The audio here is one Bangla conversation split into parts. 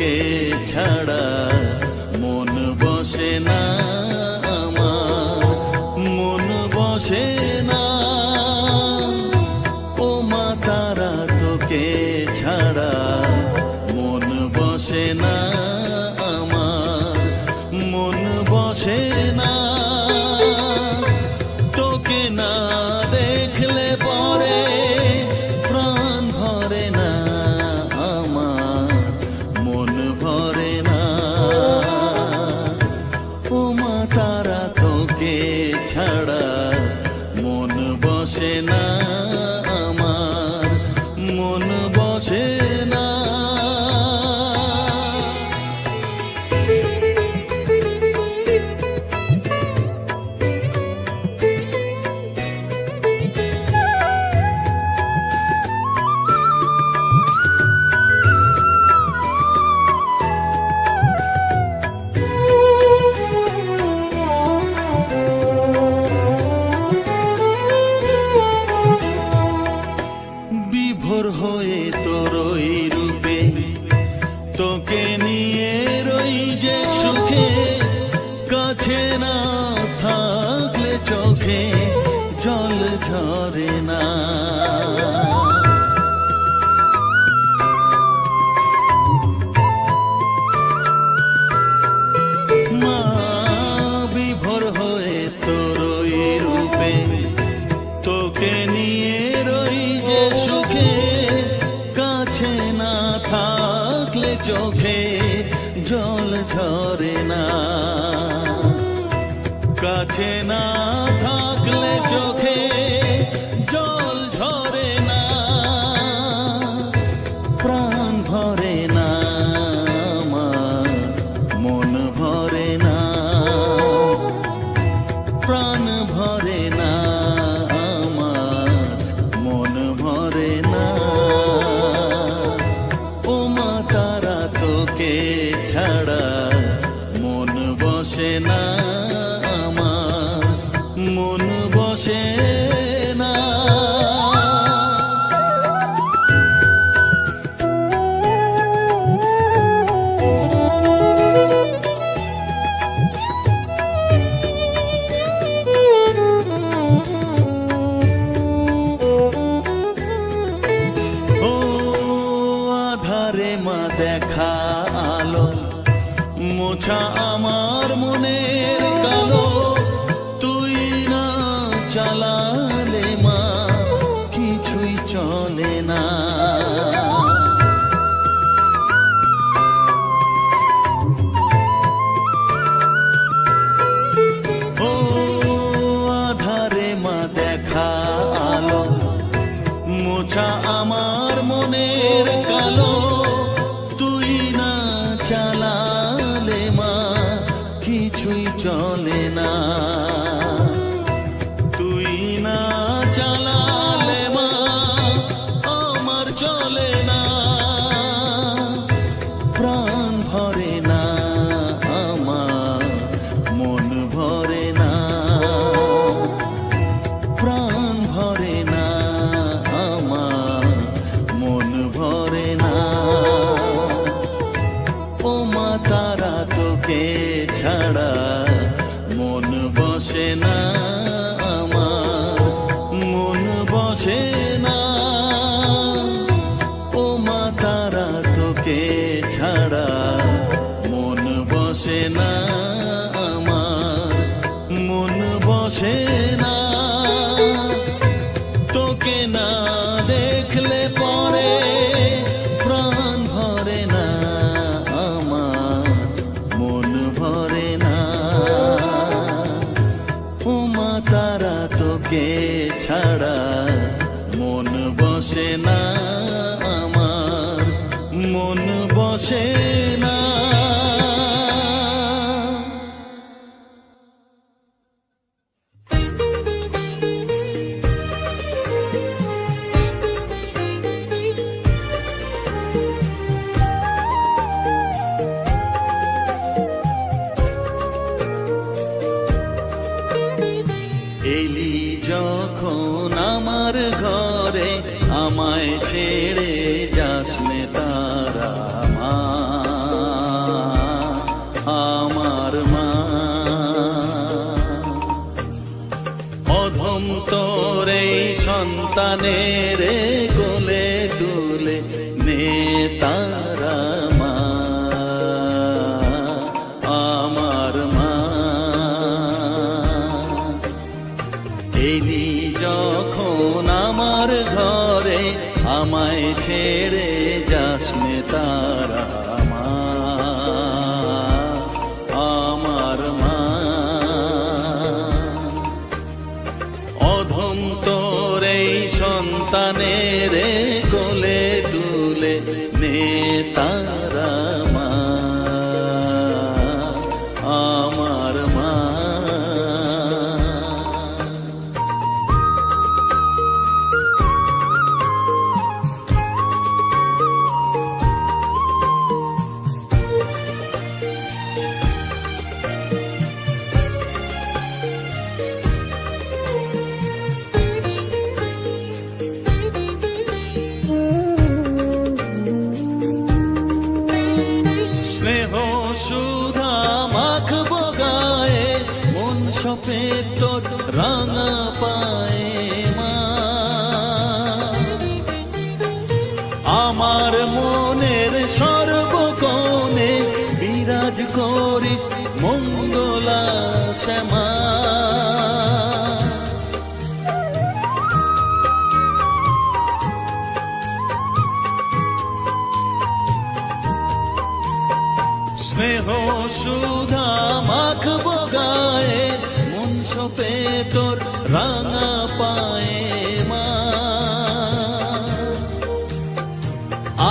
তোকে ছাড়া মন বসে না আমার, মন বসে না। ও মা তারা তোকে ছাড়া মন বসে না আমার, মন বসে না। তোকে না দেখলে পরে প্রাণ ভরে না আমার, মন ভরে না। ও মা তারা তোকে ছাড়া মন বসে না আমার, মন বসে না। বিভোর হয়ে তোর ওই রূপে তোকে নিয়ে রই যে সুখে, কাছে না থাকলে চোখে জল ঝরে না। মা বিভোর হয়ে তোর ওই রূপে তোকে নিয়ে রই যে সুখে, কাছে না থাকলে চোখে জল ঝরে না। কাছে না থাকলে চোখে জল ঝরে না, প্রাণ ভরে না আমার, মন ভরে না, প্রাণ ভরে না আমার, মন ভরে না। ও মা তারা তোকে ছাড়া মন বসে না আমার, মন বসে না। ও আধারে মা দেখা আলো, মোছা আমার মনের কালো, তুই না চালালে মা কিছুই চলে না। ও আধারে মা দেখা আলো, মোছা আমার মনের কালো, তুই না চালালে মা কিছুই চলে না। তুই না চালালে মা আমার চলে না, প্রাণ ভরে না আমার, মন ভরে না, প্রাণ ভরে না আমার, মন ভরে না। ও মা তারা তোকে ছাড়া মন বসে না আমার, মন বসে না। ও মা তারা তোকে ছাড়া মন বসে না আমার, মন বসে না। তোকে না দেখলে পরে প্রাণ ভরে না আমার, মন ভরে না। ও মা তারা তোকে ছাড়া মন বসে না আমার, মন বসে না। এলি যখন আমার ঘরে, আমায় ছেড়ে যাস নে তারা মা। সন্তানের কোলে তুলে নে তারা মা, আমার মা। এলি যখন আমার ঘরে আমায় ছেড়ে যাস নে তারা মা, আমার মা। অধম তোর এই সন্তানের কোলে তুলে নে তারা মা, আমার মা। স্নেহ সুধা মাখবো গায়ে, মন সপে তোর রাঙা পায়ে মা। আমার মনের সর্বকোণে বিরাজ করিস মঙ্গলা শ্যামা। স্নেহ সুধা মাখবো গায়ে, মন সপে তোর রাঙা পায়ে মা।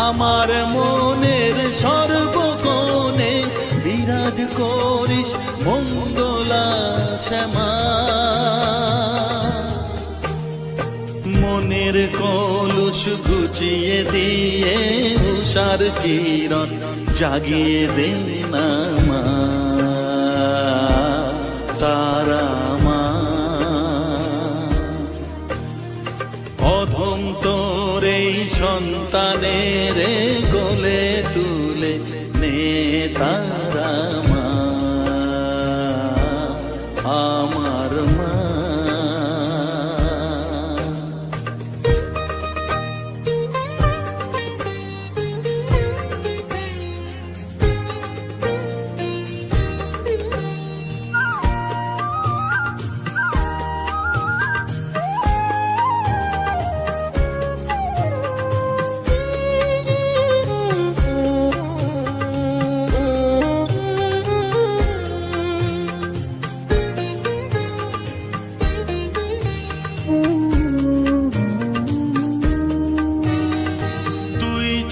আমার মনের সর্বকোণে বিরাজ করিস মঙ্গলা শ্যামা। মনের কলুষ ঘুচিয়ে দিয়ে উষার কিরণ জাগিয়ে দে না মা, তারা মা। অধম তোর এই সন্তানের কোলে তুলে নে তারা মা, আমার মা।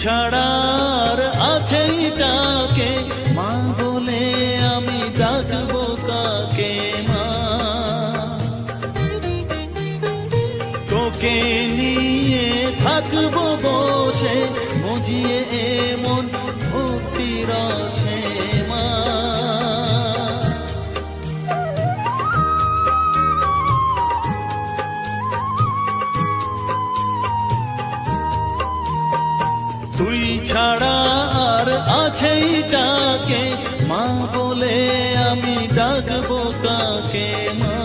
ছাড়ার আছেই ডাকে মা বলে আমি ডাকবো কাকে মা। তোকে নিয়ে থাকবো বসে মজিয়ে এমন ভক্তি রসে মা। তুই ছাড়া আর আছেই ডাকে মা বলে আমি ডাকবো কাকে মা।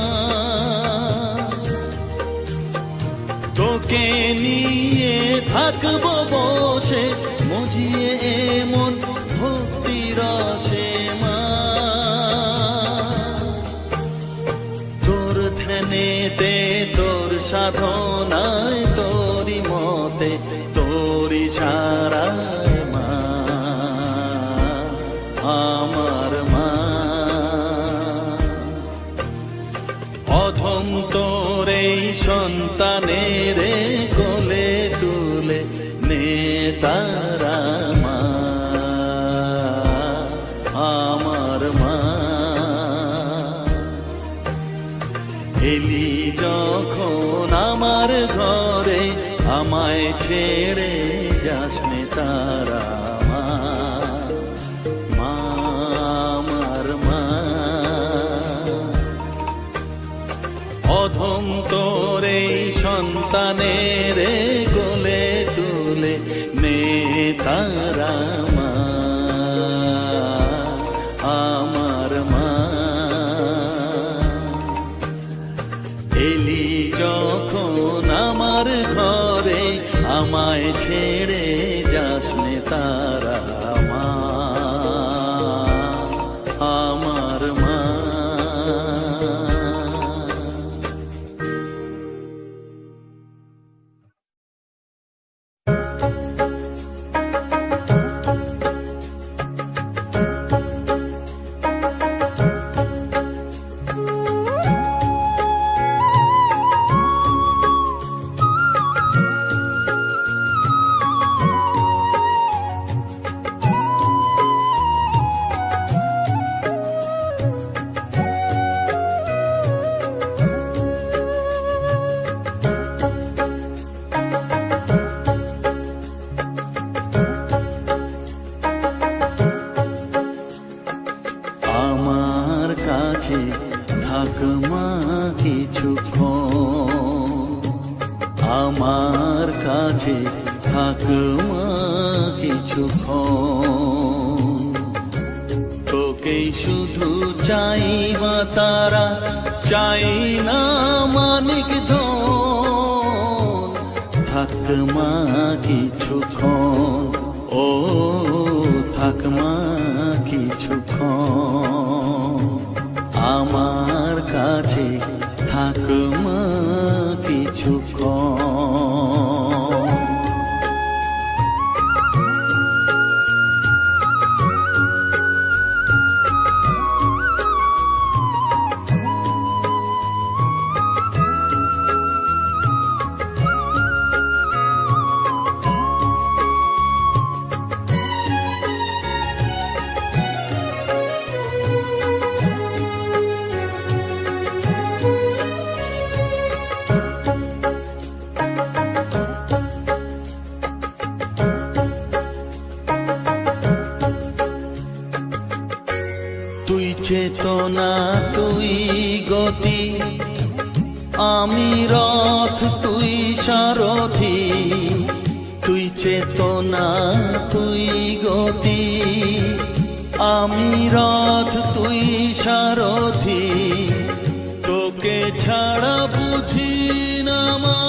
তোকে নিয়ে থাকবো বসে মজিয়ে এমন ভক্তি রসে মা। তোর ধ্যানেতে তোর সাধনায় তোরি মতে তোরি সারায় মা, আমার মা। অধম তোর এই সন্তানের কোলে তুলে নে তারা মা, আমার মা। এলি যখন আমার ঘরে আমায় ছেড়ে যাস নে তারা মা, আমার মা। অধম তোর এই সন্তানের কোলে তুলে নে তারা মা, আমার মা। এলি যখন আমার আমায় ছেড়ে যাস নে তারা মা, আমার মা। আমার কাছে থাক মা কিছুক্ষণ, আমার কাছে থাক মা কিছুক্ষণ। তোকেই শুধু চাই মা তারা, চাই না মানিক ধন। থাক মা কিছুক্ষণ, ও থাক মা কিছুক্ষণ। আমার কাছে থাক মা কিছুক্ষণ। তুই চেতনা, তুই গতি, আমি রথ, তুই সারথি। তুই চেতনা, তুই গতি, আমি রথ, তুই সারথি। তোকে ছাড়া বুঝি না মা,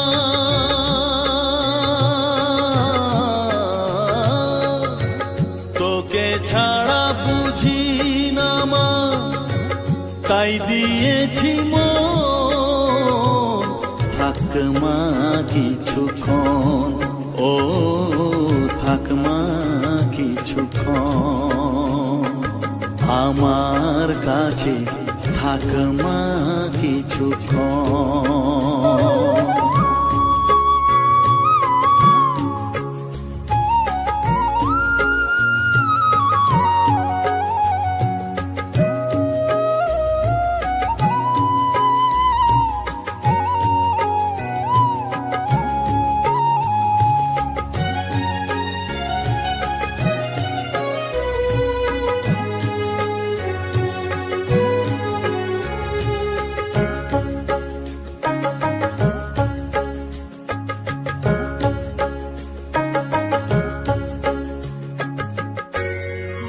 তোকে ছাড়া বুঝি না মা, তাই দিয়েছি মন। থাক মা কিছুক্ষণ, ও থাক মা কিছুক্ষণ। আমার কাছে থাক মা কিছুক্ষণ।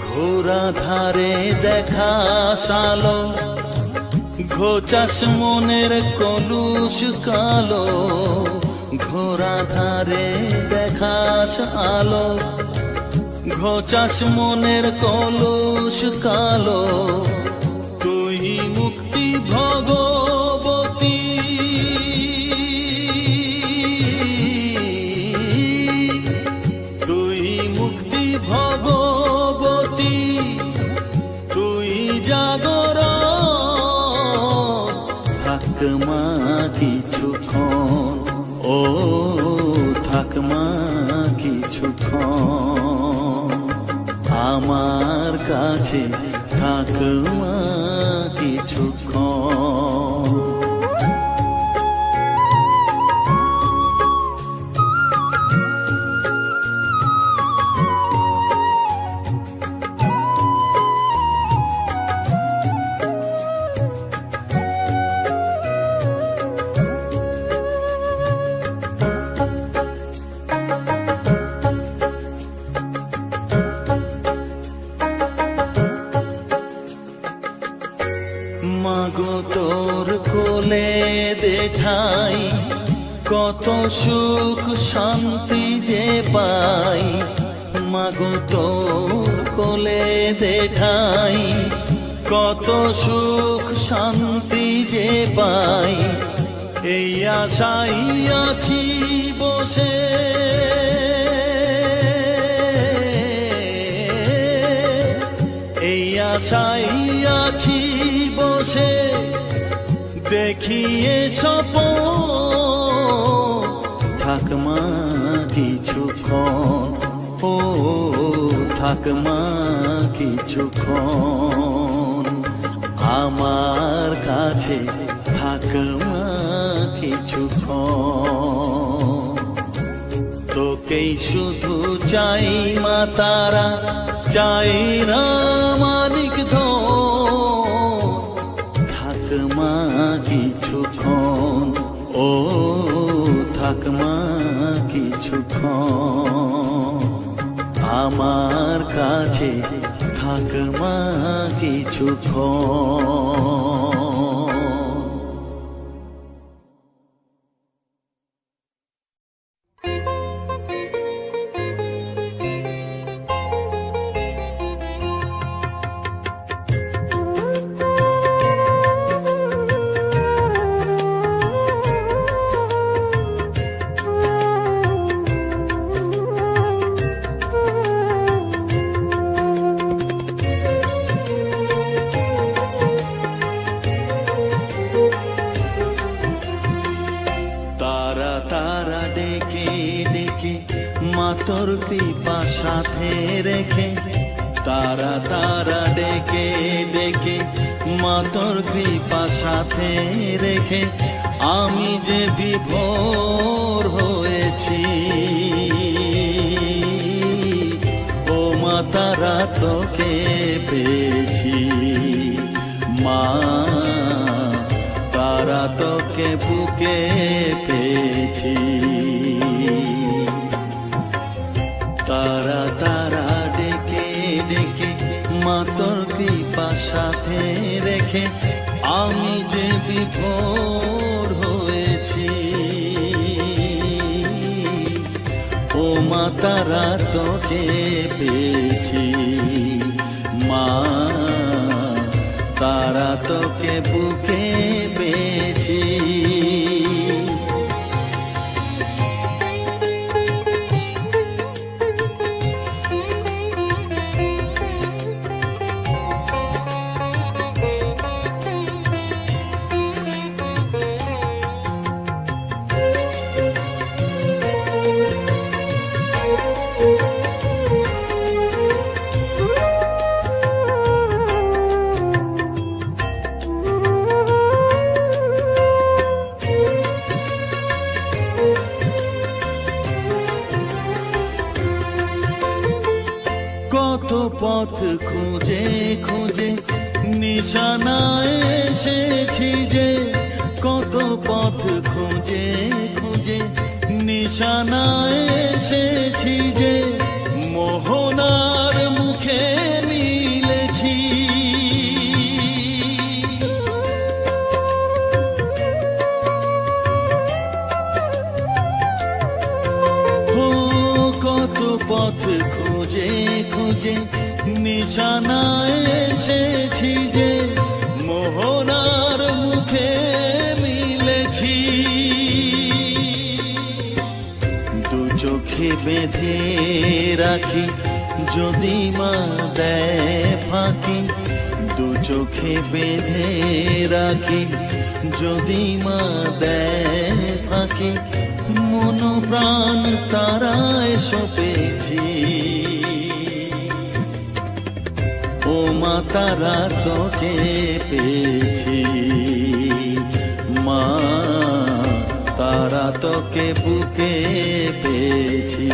ঘোরা ধারে দেখা সালো, ঘোচাস মনের কলুষ কালো। ঘোরা ধারে দেখাস আলো, ঘোচাস মনের কলুষ কালো। তুই মুক্তি ভগবতী, তুই মুক্তি ভগবতী, তুই জাগরণ। থাক মা কিছুক্ষণ, ও থাক মা কিছুক্ষণ। আমার কাছে থাক মা কিছুক্ষণ। কত সুখ শান্তি যে পাই, মাগো তোর কোলে দেখাই। কত সুখ শান্তি যে পাই, এই আশাই আছি বসে। এই আশাই আছি বসে, দেখিয়ে স্বপন থাক মা কিছুক্ষণ, ও থাক মা কিছুক্ষণ আমার কাছে, থাক মা কিছুক্ষণ। তোকেই শুধু চাই মা তারা, চাই না মানিক ধন, থাক মা কিছুক্ষণ, ও থাক মা কিছুক্ষণ আমার কাছে, থাক মা কিছুক্ষণ। তোর কৃপা সাথে রেখে, তারা তারা ডেকে ডেকে মা তোর কৃপা সাথে রেখে, আমি যে বিভোর হয়েছি। ও মা তারা তোকে পেয়েছি, মা তারা তোকে বুকে পেয়েছি। তারা তারা ডেকে ডেকে মা তোর কৃপা সাথে রেখে, আমি যে বিভোর হয়েছি। ও মা তারা তোকে পেয়েছি, মা তারা তোকে বুকে পেয়েছি। কত পথ খুঁজে খুঁজে নিশানায় এসেছি যে, কত পথ খুঁজে খুঁজে নিশানায় এসেছি যে, মোহনার মুখে মিলেছি। কত পথ খুঁজে খুঁজে নিশানায় এসেছি যে, মোহনার মুখে মিলেছি। দু চোখে বেঁধে রাখি যদি মা দেয় ফাঁকি, দু চোখে বেঁধে রাখি যদি মা দেয় ফাঁকি, মন প্রাণ তারায় সপেছি। ও মা তারা তোকে পেয়েছি, মা তারা তোকে বুকে পেয়েছি।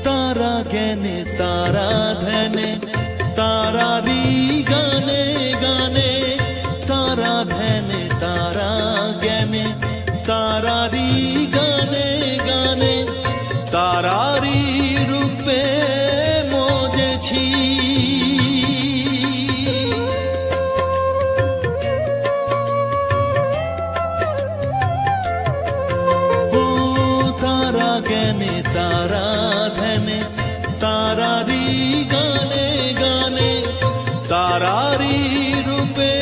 তারা জ্ঞানে তারা ধ্যানে, তারা গানে গানে, তারা ধ্যানে তারা জ্ঞানে, তারারি গানে গানে, তারারি রূপে মজেছি। জ্ঞানে তারা ধ্যানে, তারারি গানে গানে, তারারি রূপে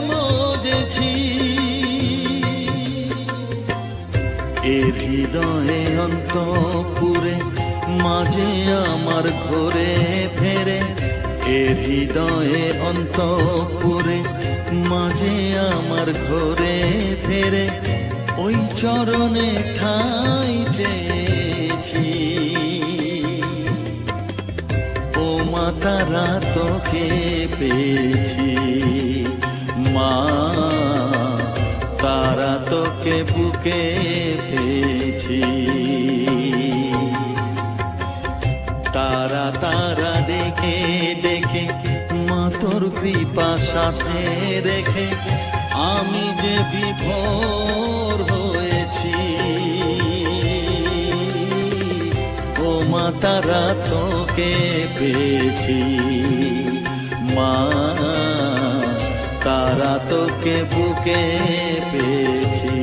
মজেছি। এর হৃদয়ে অন্তপুরে মাঝে আমার ঘরে ফেরে, এর হৃদয়ে অন্তপুরে মাঝে আমার ঘরে ফেরে, ওই চরণে ঠাঁই চেয়েছি। ও মা তারা তোকে পেয়েছি, মা তারা তোকে বুকে পেয়েছি। তারা তারা ডেকে ডেকে মা তোর কৃপা সাথে রেখে আমি যে বিভোর হয়েছি। ও মা তারা তোকে পেয়েছি, মা তারা তোকে বুকে পেয়েছি।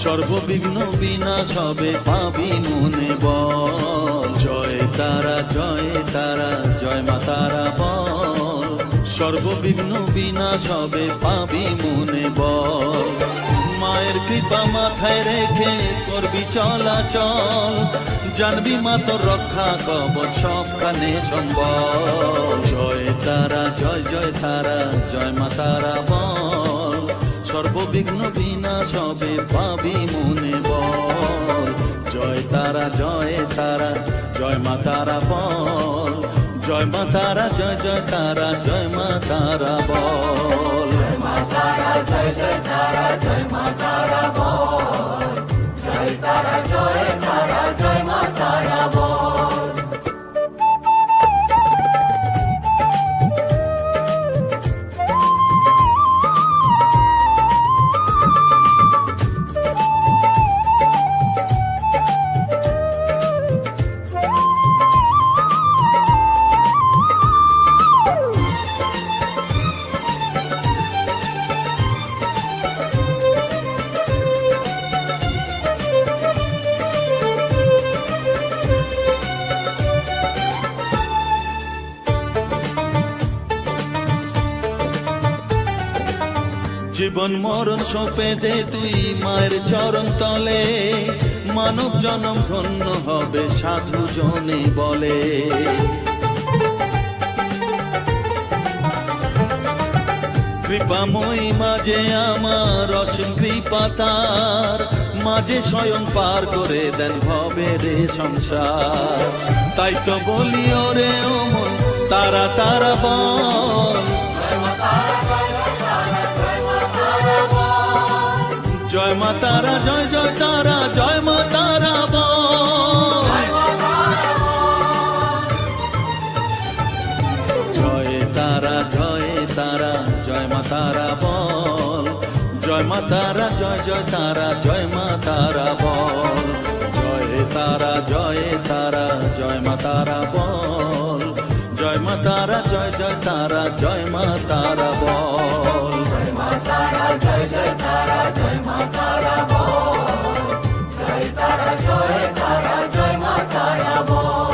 সর্ববিঘ্ন বিনাশ হবে পাবি মনে বল। জয় তারা জয় মা তারা বল। সর্ববিঘ্ন বিনাশ হবে পাবি মনে বল। মায়ের কৃপা মাথায় রেখে করবি চলাচল, জানবি মা তোর রক্ষা কবচ সবখানে সম্বল। জয় তারা জয় মা তারা বল। সর্ববিঘ্ন বিনাশ হবে পাবি মনে বল। জয় তারা জয় মা তারা বল। জয় মা তারা জয় তারা জয় মা তারা বল। জয় মা তারা জয় মা তারা বল। জয় তারা জয় মা তারা বল। জীবন মরণ সঁপে দে তুই মায়ের চরণ তলে, মানব জনম ধন্য হবে সাধু জনে বলে। কৃপাময়ী মাঝে আমার অসীম কৃপা তার, মাঝে স্বয়ং পার করে দেন ভবের সংসার। তাই তো বলি ওরে ও মন তারা তারা বল। জয় মা তারা জয় তারা জয় মা তারা বল। জয় তারা জয় মা তারা বল। জয় মা তারা জয় তারা জয় মা তারা বল। জয় তারা জয় মা তারা বল। জয় মা তারা জয় তারা জয় মা তারা বল। জয় মা তারা জয় তারা জয় মা তারা বল, জয় তারা জয় তারা জয় মা তারা বল।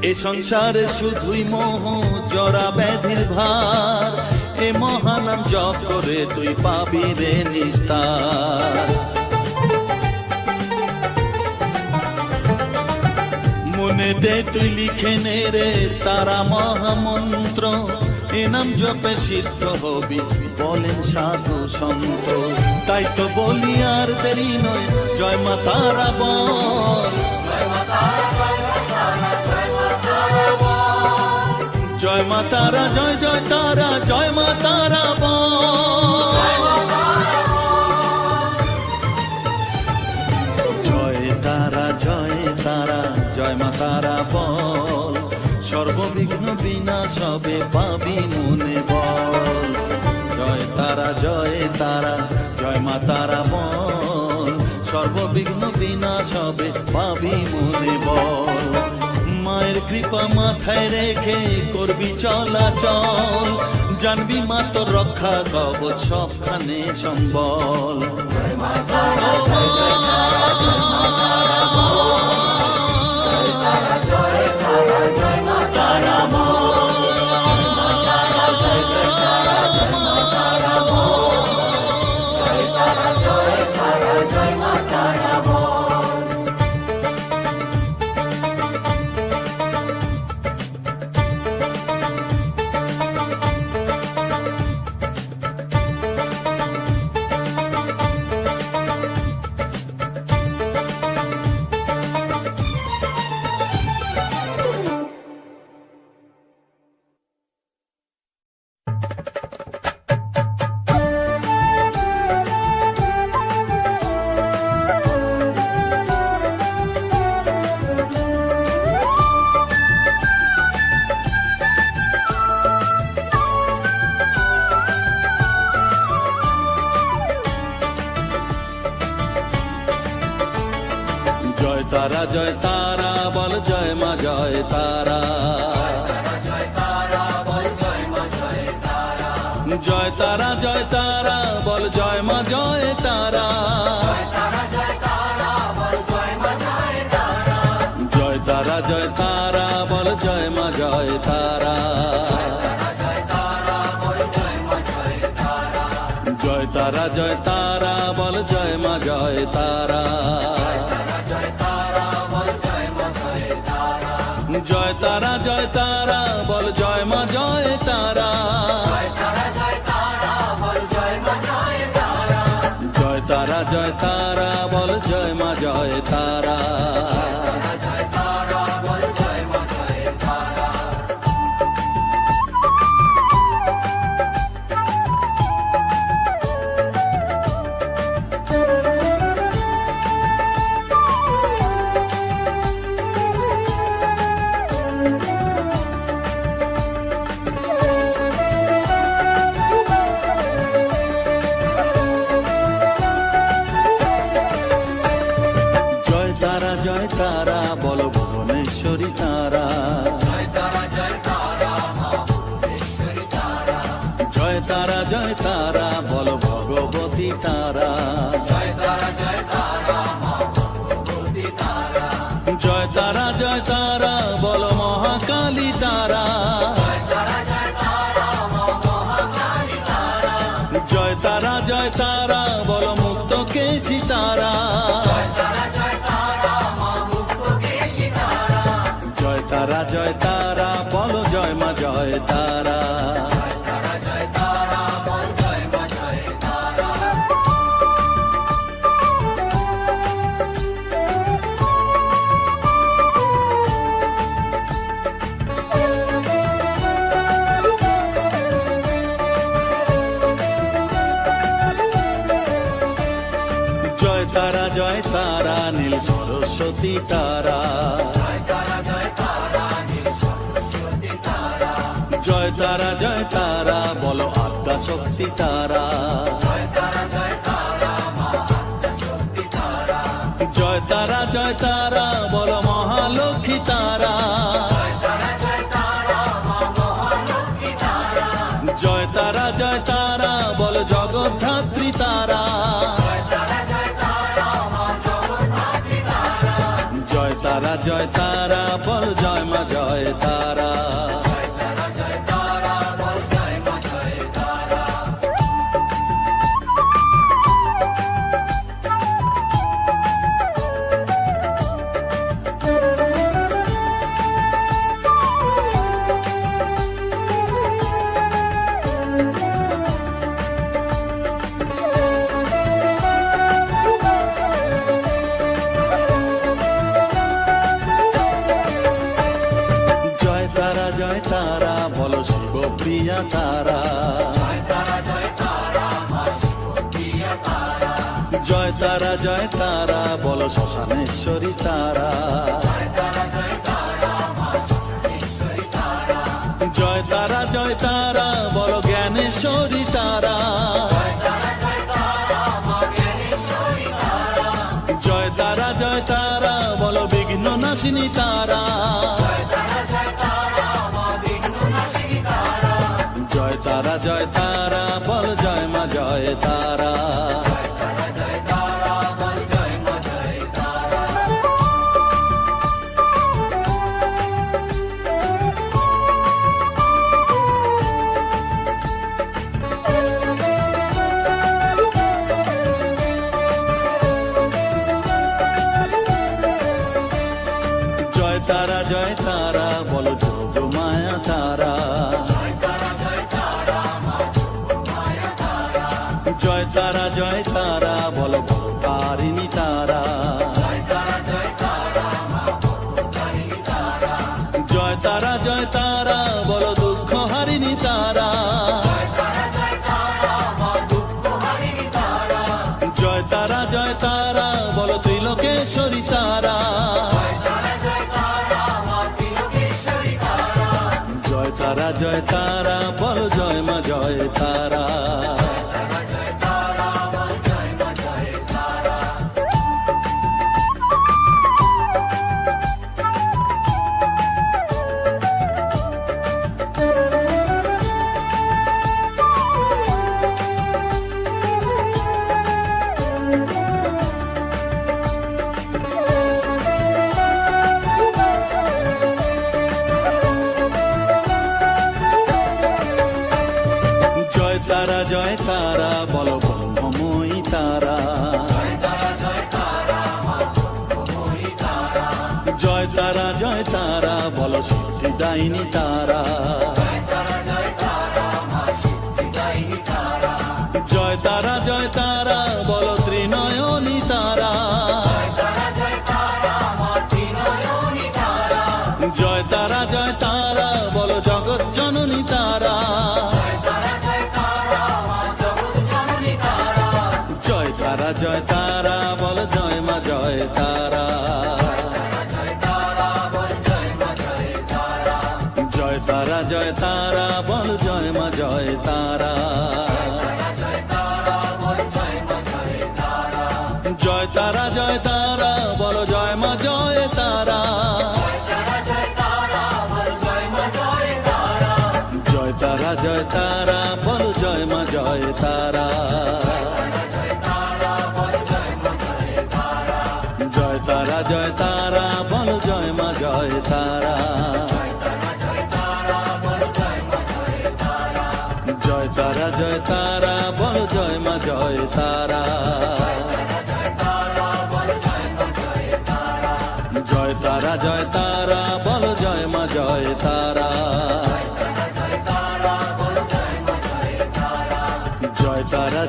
এ সংসারে শুধুই মোহ জরা ব্যাধির ভার, এ মহানাম জপ করে তুই পাবি রে নিস্তার। মনেতে তুই লিখে নে রে তারা মহামন্ত্র, এ নাম জপে সিদ্ধ হবি বলেন সাধু সন্ত। তাই তো বলি আর দেরি নয়, জয় মা তারা বল, জয় মা তারা জয় তারা জয় মা তারা বল, জয় মা তারা জয় জয় তারা জয় মা তারা বল। জয় তারা জয় তারা জয় মা তারা বল, সর্ববিঘ্ন বিনাশ হবে পাবি মনে বল। জয় তারা জয় তারা জয় মা তারা বল, সর্ববিঘ্ন বিনাশ হবে পাবি মনে বল। মায়ের কৃপা মাথায় রেখে করবি চলাচল, জানবি মা তোর রক্ষা কবচ সবখানে সম্বল। জয় মা তারা জয় জয় তারা জয় মা তারা বল, জয় তারা জয় তারা জয় মা তারা বল, জয় মা তারা জয় জয় তারা জয় মা তারা বল, জয় তারা জয় তারা জয় মা তারা বল। জয় তারা জয় তারা বল জয় মা জয় তারা, জয় তারা বল জয় মা জয় তারা, জয় তারা জয় তারা বল জয় মা জয় তারা, তারা জয় তারা বল জয় মা জয় তারা, জয় তারা জয় তারা বল জয় মা জয় তারা, জয় তারা বল জয় মা জয় তারা, জয় তারা জয় তারা বল জয় মা জয় তারা, জয় তারা বল জয় মা জয় তারা, জয় তারা জয় তারা বল জয় মা জয় তারা, তারা জয় তারা বল জয় মা জয় তারা, জয় তারা জয় তারা বল জয় মা জয় তারা। জয় তারা বল জয় মা জয় তারা। জয় তারা জয় তারা বল ভুবনেশ্বরী তারা, জয় তারা জয় তারা মা ভুবনেশ্বরী তারা, জয় তারা জয় তারা বল ভগবতী তারা, জয় তারা জয় তারা মা ভগবতী তারা, জয় তারা জয় তারা বল মহাকালী তারা, জয় তারা জয় তারা মা মহাকালী তারা, জয় তারা জয় তারা বল মুক্ত কেশী তারা, জয় তারা জয় তারা মা মুক্তকেশী তারা, জয় তারা জয় তারা বল জয় মা জয় তারা, তারা জয় তারা বল জয় মা সরস্বতী তারা, জয় তারা জয় তারা বলো আদ্যা শক্তি তারা, জয় তারা জয় তারা বলো মহালক্ষ্মী তারা, জয় তারা জয় তারা বলো জগদ্ধাত্রী তারা, জয় তারা বল জয় মা জয় তারা। জয় তারা বলো শিবপ্রিয়া তারা, জয় তারা বলো শ্মশানেশ্বরী তারা, জয় তারা বলো জ্ঞানেশ্বরী তারা, জয় তারা বলো বিঘ্ন নাশিনী তারা, জয় তারা বল জয় মা জয় তারা। জয় তারা বলো যোগ মায়া তারা, জয় তারা বলো ভোকারিণী তারা, জয় তারা বলো দুঃখ হারিণী তারা, জয় তারা বলো ত্রিলোকেশ্বরী তারা, জয় তারা বলো জয় মা জয় তারা। জয় তারা বলো ব্রহ্মময়ী তারা, জয় তারা বলো সিদ্ধিদায়িনী তারা, জয় তারা বলো ত্রিনয়নী তারা, জয় তারা বলো জগৎ জননী তারা, জয় তারা বল জয় মা জয় তারা। জয় তারা বল জয় মা জয় তারা। জয় তারা বল জয় মা জয় তারা। জয় তারা বল জয় মা জয় তারা। জয় তারা বল জয় মা জয় তারা। জয় তারা বল জয় মা জয় তারা। জয় তারা বল জয় মা জয় তারা।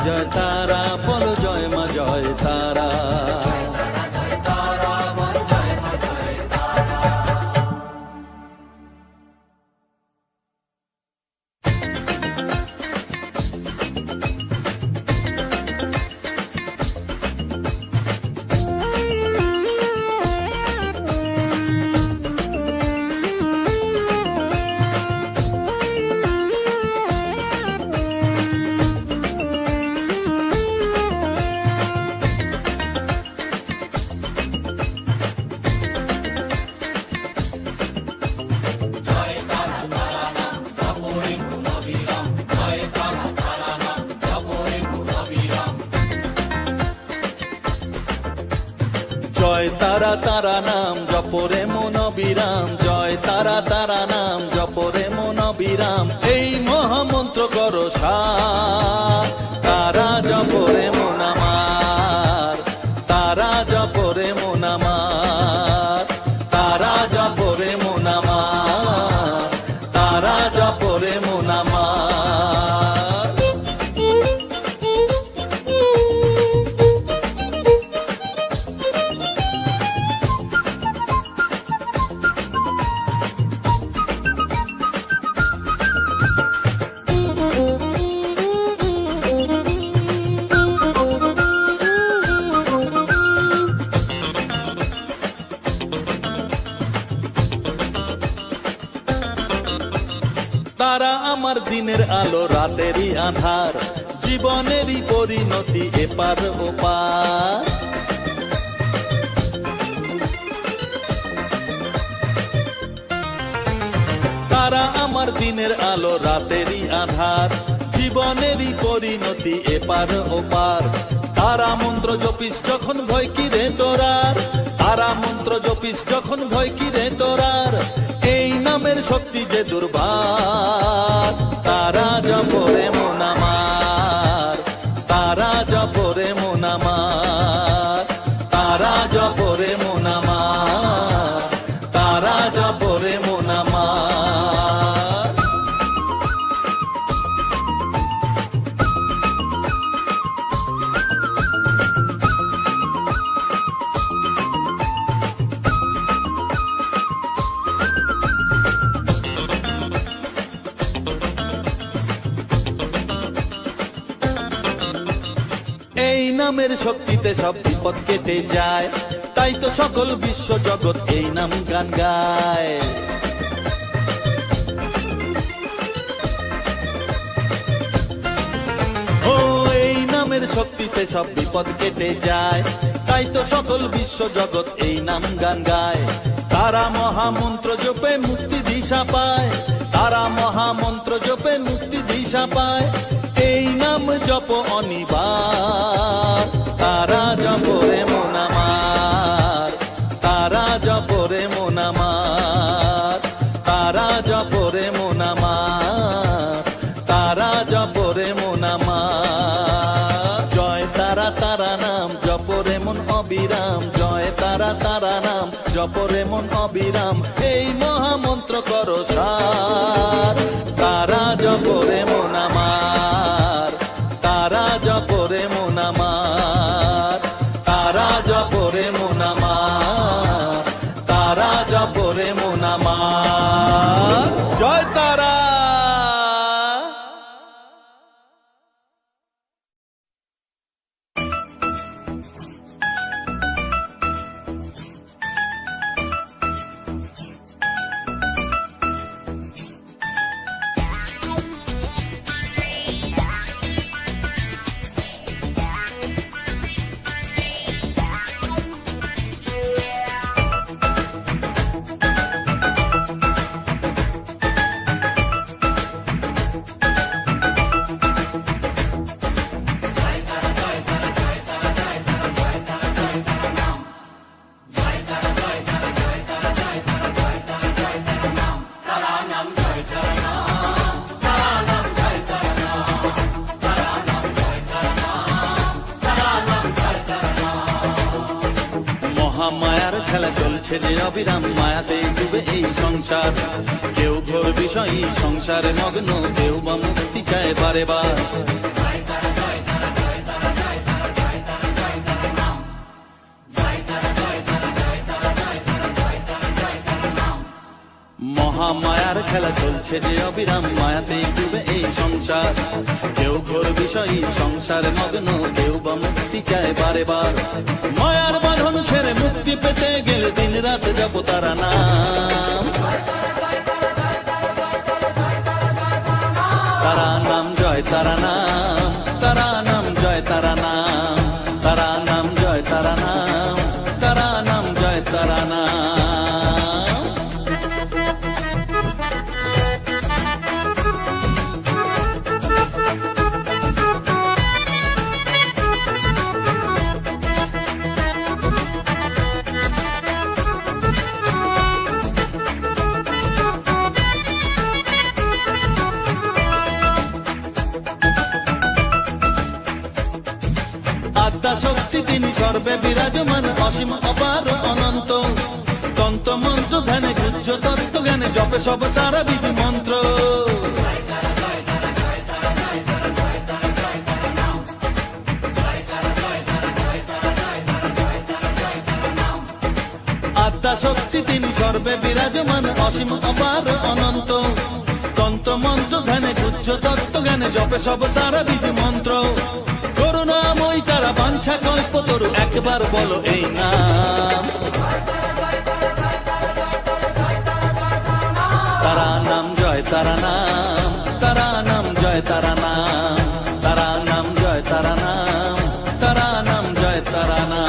জয় তারা বল জয় মা জয় তারা। তারা তারা নাম জপরে মন বিরাম, জয় তারা তারা নাম জপরে মন বিরাম। এই মহামন্ত্র করো সার, তারা জপরে মন আমার, তারা জপরে মন আমার, তারা জপরে মন আমার, তারা জপরে মন আমার। তারা আমার দিনের আলো রাতেরই আধার, জীবনেরই পরিণতি এপার ওপার। তারা আমার দিনের আলো রাতেরই আধার, জীবনেরই পরিণতি এপার ওপার। তারা মন্ত্র জপিস যখন ভয় কি রে তোরার, তারা মন্ত্র জপিস যখন ভয় কি রে তোরার। এই নামের শক্তি যে দুর্বার, তারা জপরে মন আমার, তারা জপরে মন আমার, তারা জপরে মন আমার, তারা জপরে মন আমার। এই নামের শক্তিতে সব বিপদ কেটে যায়, তাই তো সকল বিশ্ব জগৎ এই নাম গান গায়। ও এই নামের শক্তিতে সব বিপদ কেটে যায়, তাই তো সকল বিশ্ব জগৎ এই নাম গান গায়। তারা মহামন্ত্র জপে মুক্তি দিশা পায়, তারা মহামন্ত্র জপে মুক্তি দিশা পায়। এই নাম জপ অনিবার, তারা জপরে মন আমার, তারা জপরে মন আমার, তারা জপরে মন আমার, তারা জপরে মন আমার। জয় তারা তারা নাম জপরে মন অবিরাম, জয় তারা তারা নাম জপরে মন অবিরাম। এই মহামন্ত্র করো সার, তারা জপরে মন আমার, তারা জপরে মন আমার, তারা জপরে মন আমার, তারা জপরে মন আমার। জয় তারা। মায়ার খেলা চলছে যে অবিরাম, মায়াতে ডুবে এই সংসার। কেউ ঘোর বিষয়ী সংসারে মগ্ন, কেউ বা মুক্তি চায় বারে বার। মহামায়ার খেলা চলছে যে অবিরাম, মায়াতে ডুবে এই সংসার। কেউ ঘোর বিষয়ী সংসারে মগ্ন, কেউ বা মুক্তি চায় বারে বার। মায়ার বাঁধন ছেড়ে মুক্তি পেতে গেলে দিন রাত জপ তারা নাম, তারা নাম জয় তারা নাম, তারা নাম জয় তারা নাম, তারা নাম জয় তারা নাম, তারা নাম জয় তারা নাম। শক্তি তিনি সর্বে বিরাজমান, অসীম অপার অনন্ত। তন্ত্র মন্ত্র ধ্যানে গুহ্য তত্ত্ব জ্ঞানে জপে সব তারা বীজ মন্ত্র। আত্মা শক্তি তিনি সর্বে বিরাজমান, অসীম অপার অনন্ত। তন্ত্র মন্ত্র ধ্যানে গুহ্য তত্ত্ব জ্ঞানে জপে সব তারা বীজ মন্ত্র। করুণাময়ী তারা বাঞ্ছা কল্পতরু, একবার বলো এই নাম। তারা নাম জয় তারা নাম, তারা নাম জয় তারা নাম, তারা নাম জয় তারা নাম, তারা নাম জয় তারা নাম।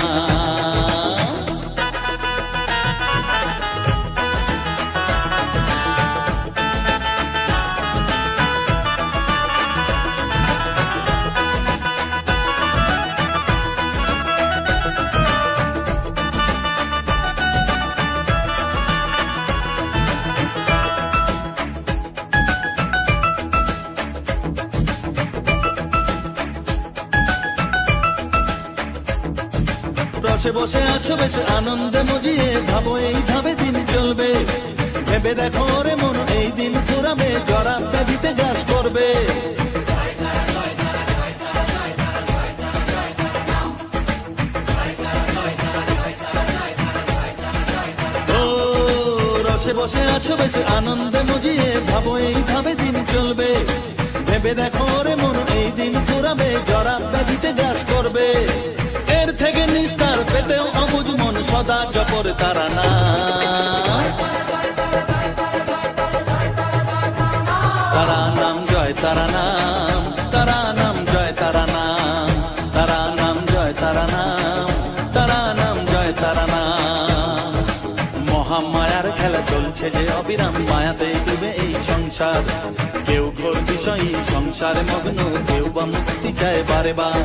রসে বসে আছো বেশ আনন্দে মজিয়ে, ভাবো এইভাবে দিন চলবে। ভেবে দেখো রে মন এই দিন ফুরাবে, জরা ব্যাধিতে গ্রাস করবে। ও রসে বসে আছো বেশ আনন্দে মজিয়ে, ভাবো এইভাবে দিন চলবে। ভেবে দেখো রে মন এই দিন ফুরাবে, জরা ব্যাধিতে গ্রাস করবে। এর থেকে নিস্তার পেতেও অবুঝ মন সদা জপর তারা নাম। তারা নাম জয় তারা নাম, তারা নাম জয় তারা নাম, তারা নাম জয় তারা নাম, তারা নাম জয় তারা নাম। মহামায়ার খেলা চলছে যে অবিরাম, মায়াতে ডুবে এই সংসার। কেউ ঘোর বিষয়ী সংসারে মগ্ন, কেউ বা মুক্তি চায় বারে বার।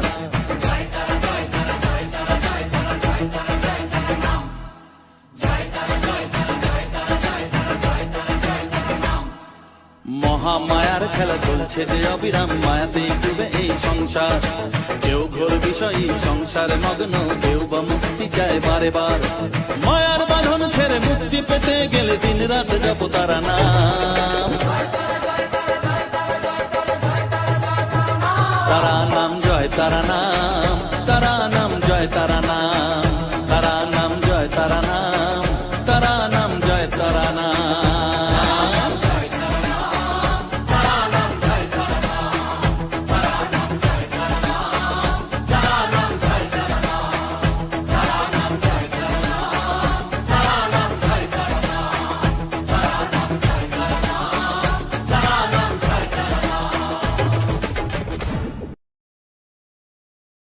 মহামায়ার খেলা চলছে যে অবিরাম, মায়াতেই ডুবে এই সংসার। কেউ ঘোর বিষয়ী সংসারে মগ্ন, কেউ বা মুক্তি চায় বারে বার। মায়ার বাঁধন ছেড়ে মুক্তি পেতে গেলে দিন রাত জপ তারা নাম। তারা নাম জয় তারা নাম, তারা নাম জয় তারা